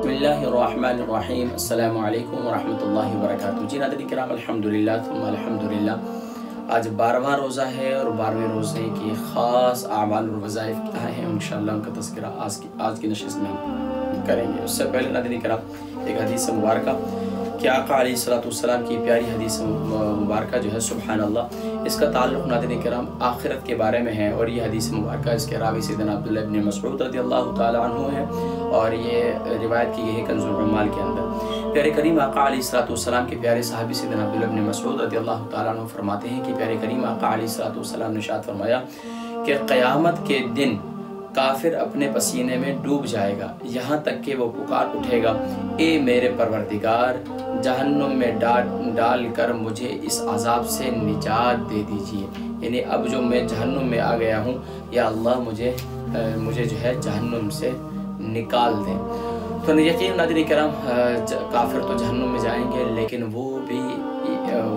بسم اللہ الرحمن الرحیم السلام علیکم ورحمۃ اللہ وبرکاتہ۔ جی ناظرین کرام، الحمدللہ ثم الحمدللہ۔ آج 12واں روزہ ہے اور 12ویں روزے کی خاص اعمال اور وظائف کیا ہیں انشاءاللہ ان کا تذکرہ آج کی نشست میں ہم کریں گے۔ اس سے پہلے ناظرین کرام ایک حدیث مبارکہ کہ آقا علیہ السلام کی پیاری حدیث مبارکہ جو ہے سبحان اللہ، اس کا تعلق ناظرین کرام آخرت کے بارے میں ہے، اور یہ حدیث مبارکہ اس کے راوی سیدنا عبداللہ ابن مسعود رضی اللہ تعالی عنہ ہے، اور یہ روایت کی گئی ہے کنز العمال کے اندر۔ پیارے کریم آقا علیہ السلام کے پیارے صحابی سیدنا عبداللہ ابن مسعود رضی اللہ تعالی عنہ فرماتے ہیں کہ پیارے کریم آقا علیہ السلام نے ارشاد فرمایا کہ قیامت کے دن کافر اپنے پسینے میں ڈوب جائے گا یہاں تک کہ وہ پکار اٹھے گا، اے میرے پروردگار، جہنم میں ڈال کر مجھے اس عذاب سے نجات دے دیجیے، یعنی اب جو میں جہنم میں آ گیا ہوں، یا اللہ مجھے جو ہے جہنم سے نکال دیں۔ تو یقین ناظرین کرام کافر تو جہنم میں جائیں گے، لیکن وہ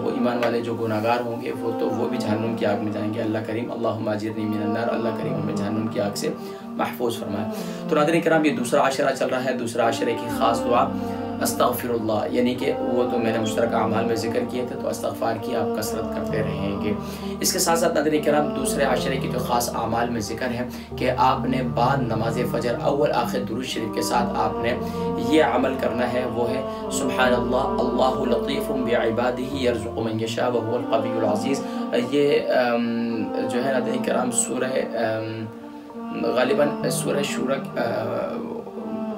ایمان والے جو گناہگار ہوں گے وہ بھی جہنم کی آگ میں جائیں گے۔ اللہ کریم اللہم اجرنی من النار، اللہ کریم ہمیں جہنم کی آگ سے محفوظ فرمائے۔ تو ناظرین کرام یہ دوسرا عشرہ چل رہا ہے، دوسرا عشرے کی خاص دعا استغفر اللہ، یعنی کہ وہ تو میں نے مشترکہ اعمال میں ذکر کیے تھے، تو استغفار کی آپ کثرت کرتے رہیں گے۔ اس کے ساتھ ساتھ ناظرین کرام دوسرے عشرے کی جو خاص اعمال میں ذکر ہے کہ آپ نے بعد نماز فجر اول آخر درود شریف کے ساتھ آپ نے یہ عمل کرنا ہے، وہ ہے سبحان اللہ اللہ لطیف بعبادہ یرزق من یشاء وهو القوی العزیز۔ یہ جو ہے ناظرین کرام سورہ غالباً سورہ شورى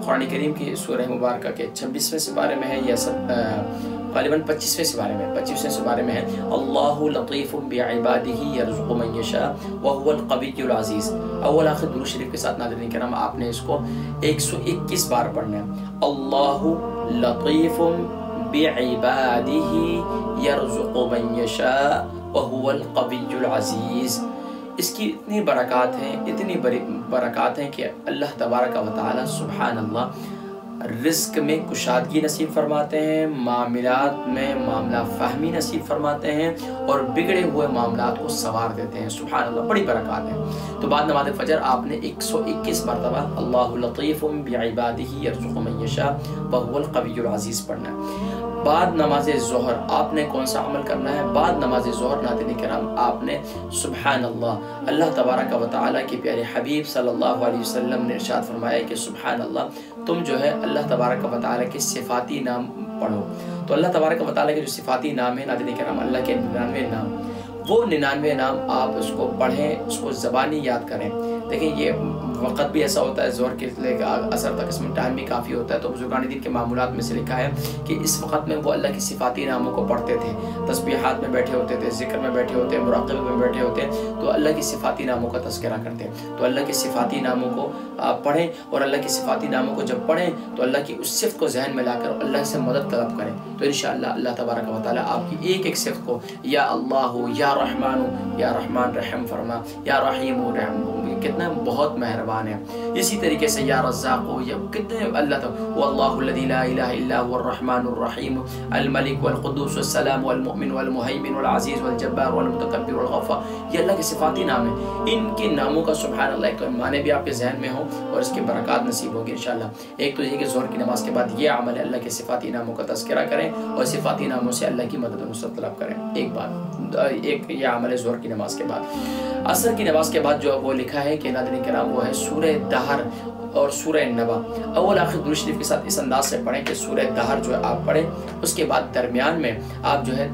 قرآن کریم کی سورہ مبارکہ کے 26ویں سپارے میں ہے، یا غالباً 25ویں سپارے میں ہے اللہ لطیف بعبادہ یرزق من یشاء وهو القوی العزیز۔ اول آخر درود شریف کے ساتھ ناظرین کرام آپ نے اس کو 121 بار پڑھنا ہے، اللہ لطیف بعبادہ یرزق من یشاء وهو القوی العزیز۔ اس کی اتنی برکات ہیں کہ اللہ تبارک و تعالی سبحان اللہ رزق میں کشادگی نصیب فرماتے ہیں، معاملات میں معاملہ فہمی نصیب فرماتے ہیں، اور بگڑے ہوئے معاملات کو سنوار دیتے ہیں۔ سبحان اللہ، بڑی برکات ہیں۔ تو بعد نماز فجر آپ نے 121 مرتبہ اللہ لطیف بعبادہ یرزق من یشاء وهو القوی العزیز پڑھنا ہے۔ بعد نماز ظہر آپ نے کون سا عمل کرنا ہے؟ بعد نماز ظہر ناظرین کرام آپ نے سبحان اللہ تبارک و تعالیٰ کے پیارے حبیب صلی اللہ علیہ وسلم نے ارشاد فرمایا کہ سبحان اللہ تم جو ہے اللہ تبارک و تعالیٰ کے صفاتی نام پڑھو۔ تو اللہ تبارک و تعالیٰ کے جو صفاتی نام ہیں ناظرین کرام، اللہ کے 99 نام، وہ 99 نام آپ اس کو پڑھیں، اس کو زبانی یاد کریں۔ دیکھیں یہ وقت بھی ایسا ہوتا ہے ظہر کے لے کر اثر تک، اس میں ٹائم بھی کافی ہوتا ہے، تو بزرگان دین کے معمولات میں سے لکھا ہے کہ اس وقت میں وہ اللہ کی صفاتی ناموں کو پڑھتے تھے، تسبیحات میں بیٹھے ہوتے تھے، ذکر میں بیٹھے ہوتے، مراقبے میں بیٹھے ہوتے، تو اللہ کی صفاتی ناموں کا تذکرہ کرتے ہیں۔ تو اللہ کے صفاتی ناموں کو آپ پڑھیں، اور اللہ کے صفاتی ناموں کو جب پڑھیں تو اللہ کی اس صفت کو ذہن میں لا کر اللہ سے مدد طلب کریں، تو انشاءاللہ اللہ تبارک و تعالیٰ آپ کی ایک ایک صفت کو یا اللہ یا رحمان رحم فرما، یا رحیم کتنا بہت مہربان ہے، اسی طریقے سے یا رزاق یا کتنے اللہ واللہ الذی لا الہ الا هو الرحمن الرحیم الملک والقدوس والسلام والمؤمن والمہیمن والعزیز والجبار والمتکبر والغفار، یہ اللہ کے صفاتی نام ہیں۔ ان کے ناموں کا سبحان اللہ ایک تو معنی بھی آپ کے ذہن میں ہوں اور اس کے برکات نصیب ہوں گے انشاءاللہ۔ ایک تو یہ کہ ظہر کی نماز کے بعد یہ عمل ہے، اللہ کے صفاتی ناموں کا تذکرہ کریں اور صفاتی ناموں سے اللہ کی مدد و نصرت طلب کریں۔ ایک یہ عمل ہے ظہر کی نماز کے بعد۔ عصر کی نماز کے بعد جو وہ لکھا ہے کہ ناظرین کرام وہ ہے سورہ دہر اور سورہ نبا۔ اول آخر درود شریف کے ساتھ اس انداز سے پڑھیں کہ سورہ دہر جو ہے آپ پڑھیں، اس کے بعد درمیان میں آپ جو ہے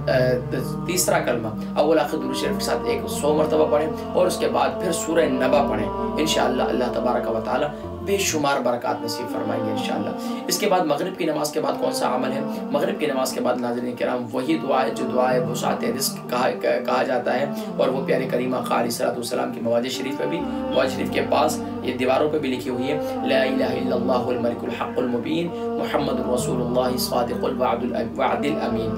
تیسرا کلمہ اول آخر درود شریف کے ساتھ 100 مرتبہ پڑھیں، اور اس کے بعد پھر سورہ نبا پڑھیں۔ انشاءاللہ اللہ تبارک و تعالی بے شمار برکات نصیب فرمائیں گے انشاءاللہ۔ اس کے بعد مغرب کی نماز کے بعد کون سا عمل ہے؟ مغرب کی نماز کے بعد ناظرین کرام وہی دعا ہے جو دعائے وسعت رزق کہا جاتا ہے، اور وہ پیارے کریم آقا علیہ السلام کی مواضع شریف پہ بھی، مواضع شریف کے پاس یہ دیواروں پہ بھی لکھی ہوئی ہے، لا الہ الا اللہ الملک الحق المبین محمد رسول اللہ صادق الوعد الامین،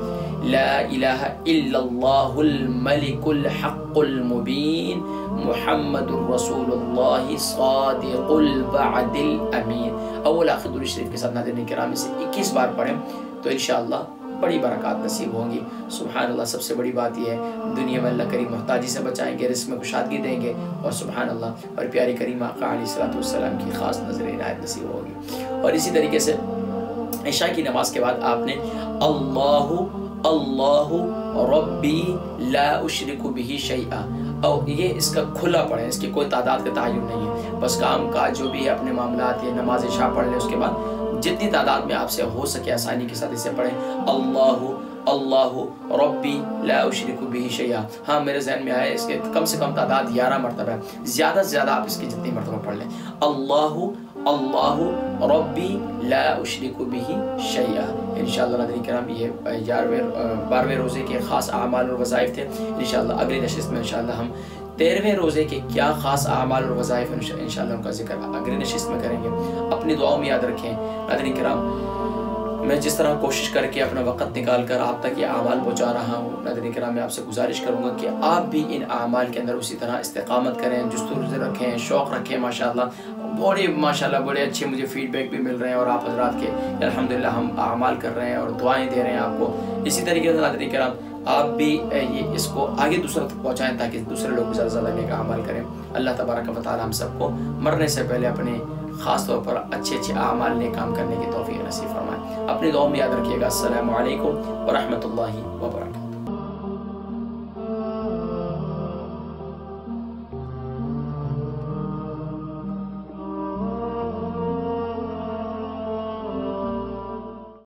لا الہ الا اللہ الملک الحق المبین محمد رسول اللہ صادق الوعد الامین۔ اول آخر درود شریف کے ساتھ ناظرین کرام اسے 21 بار پڑھیں تو انشاءاللہ بڑی برکات نصیب ہوں گی۔ سبحان اللہ، سب سے بڑی بات یہ ہے دنیا میں اللہ کریم محتاجی سے بچائیں گے، رزق میں کشادگی دیں گے، اور سبحان اللہ اور پیارے کریم آقا علیہ السلام کی خاص نظر عنایت نصیب ہوگی۔ اور اسی طریقے سے عشاء کی نماز کے بعد آپ نے اللہ اللہ ربی لا اشرک بہ شیئا، اور یہ اس کا کھلا پڑھیں، اس کی کوئی تعداد کا تعین نہیں ہے، بس کام کاج جو بھی ہے اپنے معاملات، یہ نماز عشاء پڑھ لیں، اس کے بعد جتنی تعداد میں آپ سے ہو سکے آسانی کے ساتھ اسے پڑھیں، اللہ اللہ ربی لا اشرک بہ شیئا۔ ہاں میرے ذہن میں آیا اس کے کم سے کم تعداد 11 مرتبہ ہے، زیادہ سے زیادہ آپ اس کی جتنی مرتبہ پڑھ لیں، اللہ اللہ ربی لا اشرک بہ شیئا۔ انشاءاللہ ناظرین کرام یہ 12ویں روزے کے خاص اعمال اور وظائف تھے۔ انشاءاللہ اگلی نشست میں انشاءاللہ ہم 13ویں روزے کے کیا خاص اعمال اور وظائف انشاءاللہ ان کا ذکر اگلی نشست میں کریں گے۔ اپنی دعاؤں میں یاد رکھیں ناظرین کرام، میں جس طرح کوشش کر کے اپنا وقت نکال کر آپ تک یہ اعمال پہنچا رہا ہوں، ناظرین کرام میں آپ سے گزارش کروں گا کہ آپ بھی ان اعمال کے اندر اسی طرح استقامت کریں، جستجو رکھیں، شوق رکھیں۔ ماشاءاللہ بڑے اچھے مجھے فیڈ بیک بھی مل رہے ہیں، اور آپ حضرات کے الحمدللہ ہم اعمال کر رہے ہیں اور دعائیں دے رہے ہیں آپ کو۔ اسی طریقے سے ناظرین کرام آپ بھی یہ اس کو آگے دوسروں تک پہنچائیں تاکہ دوسرے لوگ بھی زیادہ سے زیادہ نیک اعمال کریں۔ اللہ تبارک و تعالی ہم سب کو مرنے سے پہلے اپنے خاص طور پر اچھے اعمال نیک کام کرنے کی توفیق نصیب فرمائے۔ اپنی دعاؤں میں یاد رکھیے گا۔ السلام علیکم ورحمۃ اللہ وبرکاتہ۔